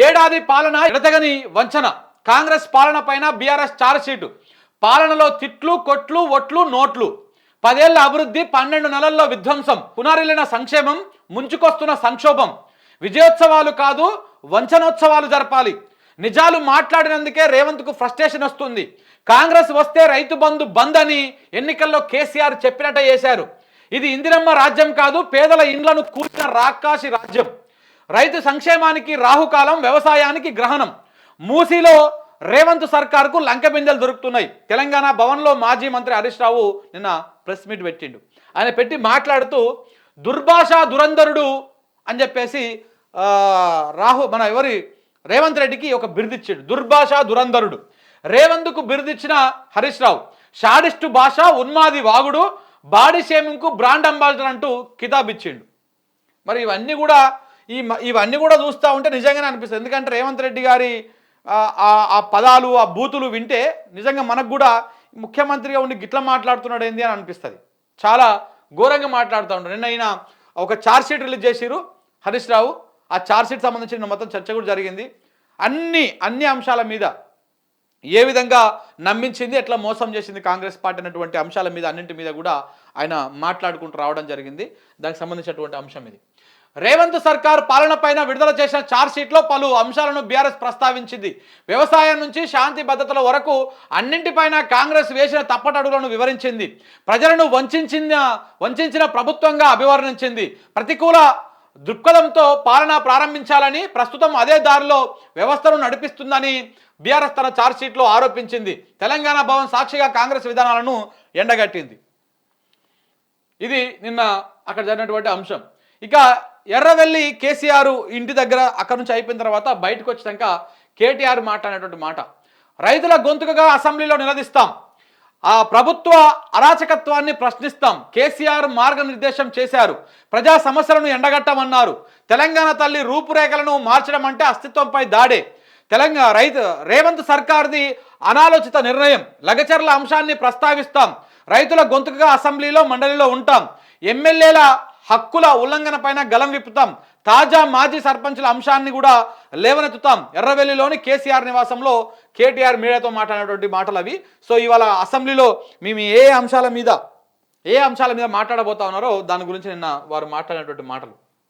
ఏడాది పాలన ఎడతెగని వంచన. కాంగ్రెస్ పాలన పైన బీఆర్ఎస్ ఛార్జ్షీటు. పాలనలో తిట్లు, కొట్లు, ఒట్లు, నోట్లు. 10 ఏళ్ల అభివృద్ధి, 12 నెలల్లో విధ్వంసం. పునరిల్లిన సంక్షేమం, ముంచుకొస్తున్న సంక్షోభం. విజయోత్సవాలు కాదు, వంచనోత్సవాలు జరపాలి. నిజాలు మాట్లాడినందుకే రేవంత్కు ఫ్రస్ట్రేషన్ వస్తుంది. కాంగ్రెస్ వస్తే రైతు బంధు బంద్ అని ఎన్నికల్లో కేసీఆర్ చెప్పినట్టే చేశారు. ఇది ఇందిరమ్మ రాజ్యం కాదు, పేదల ఇండ్లను కూల్చిన రాకాసి రాజ్యం. రైతు సంక్షేమానికి రాహుకాలం, వ్యవసాయానికి గ్రహణం. మూసీలో రేవంత్ సర్కార్కు లంకెబిందెలు దొరుకుతున్నాయి. తెలంగాణ భవన్లో మాజీ మంత్రి హరీష్ రావు నిన్న ప్రెస్ మీట్ పెట్టిండు. ఆయన పెట్టి మాట్లాడుతూ దుర్భాష దురంధరుడు అని చెప్పేసి మన రేవంత్ రెడ్డికి ఒక బిరుదిచ్చాడు. దుర్భాష దురంధరుడు. రేవంత్కు బిరుదిచ్చిన హరీష్ రావు షాడిస్టు భాష, ఉన్మాది వాగుడు, బాడీ షేమింగ్కు బ్రాండ్ అంబాసిడర్ అంటూ కితాబ్ ఇచ్చిండు. మరి ఇవన్నీ కూడా చూస్తూ ఉంటే నిజంగానే అనిపిస్తుంది. ఎందుకంటే రేవంత్ రెడ్డి గారి ఆ పదాలు, ఆ బూతులు వింటే నిజంగా మనకు కూడా ముఖ్యమంత్రిగా ఉండి గిట్లా మాట్లాడుతున్నాడు ఏంది అని అనిపిస్తుంది. చాలా ఘోరంగా మాట్లాడుతూ ఉంటాడు. నిన్న ఆయన ఒక ఛార్జ్షీట్ రిలీజ్ చేసిరు హరీష్ రావు. ఆ ఛార్జ్షీట్ సంబంధించిన మొత్తం చర్చ కూడా జరిగింది. అన్ని అంశాల మీద ఏ విధంగా నమ్మించింది, ఎట్లా మోసం చేసింది కాంగ్రెస్ పార్టీ అన్నటువంటి అంశాల మీద అన్నింటి మీద కూడా ఆయన మాట్లాడుకుంటూ రావడం జరిగింది. దానికి సంబంధించినటువంటి అంశం ఇది. రేవంత్ సర్కార్ పాలన పైన విడుదల చేసిన ఛార్జ్షీట్లో పలు అంశాలను బీఆర్ఎస్ ప్రస్తావించింది. వ్యవసాయం నుంచి శాంతి భద్రతల వరకు అన్నింటిపైన కాంగ్రెస్ వేసిన తప్పటడుగులను వివరించింది. ప్రజలను వంచిన ప్రభుత్వంగా అభివర్ణించింది. ప్రతికూల దృక్పథంతో పాలన ప్రారంభించాలని, ప్రస్తుతం అదే దారిలో వ్యవస్థను నడిపిస్తుందని బీఆర్ఎస్ తన ఛార్జ్షీట్లో ఆరోపించింది. తెలంగాణ భవన్ సాక్షిగా కాంగ్రెస్ విధానాలను ఎండగట్టింది. ఇది నిన్న అక్కడ జరిగినటువంటి అంశం. ఇక ఎర్రవెల్లి కేసీఆర్ ఇంటి దగ్గర అక్కడ నుంచి అయిపోయిన తర్వాత బయటకు వచ్చినాక కేటీఆర్ మాట్లాడినటువంటి మాట, రైతుల గొంతుకగా అసెంబ్లీలో నిలదీస్తాం, ఆ ప్రభుత్వ అరాచకత్వాన్ని ప్రశ్నిస్తాం. కేసీఆర్ మార్గనిర్దేశం చేశారు, ప్రజా సమస్యలను ఎండగట్టమన్నారు. తెలంగాణ తల్లి రూపురేఖలను మార్చడం అంటే అస్తిత్వంపై దాడే. రేవంత్ సర్కార్ది అనాలోచిత నిర్ణయం. లగచర్ల అంశాన్ని ప్రస్తావిస్తాం. రైతుల గొంతుకగా అసెంబ్లీలో, మండలిలో ఉంటాం. ఎమ్మెల్యేల హక్కుల ఉల్లంఘన పైన గలం విప్పుతాం. తాజా మాజీ సర్పంచుల అంశాన్ని కూడా లేవనెత్తుతాం. ఎర్రవెల్లిలోని కేసీఆర్ నివాసంలో కేటీఆర్ మీడియాతో మాట్లాడినటువంటి మాటలు అవి. సో ఇవాళ అసెంబ్లీలో మేము ఏ అంశాల మీద మాట్లాడబోతా ఉన్నారో దాని గురించి నిన్న వారు మాట్లాడినటువంటి మాటలు.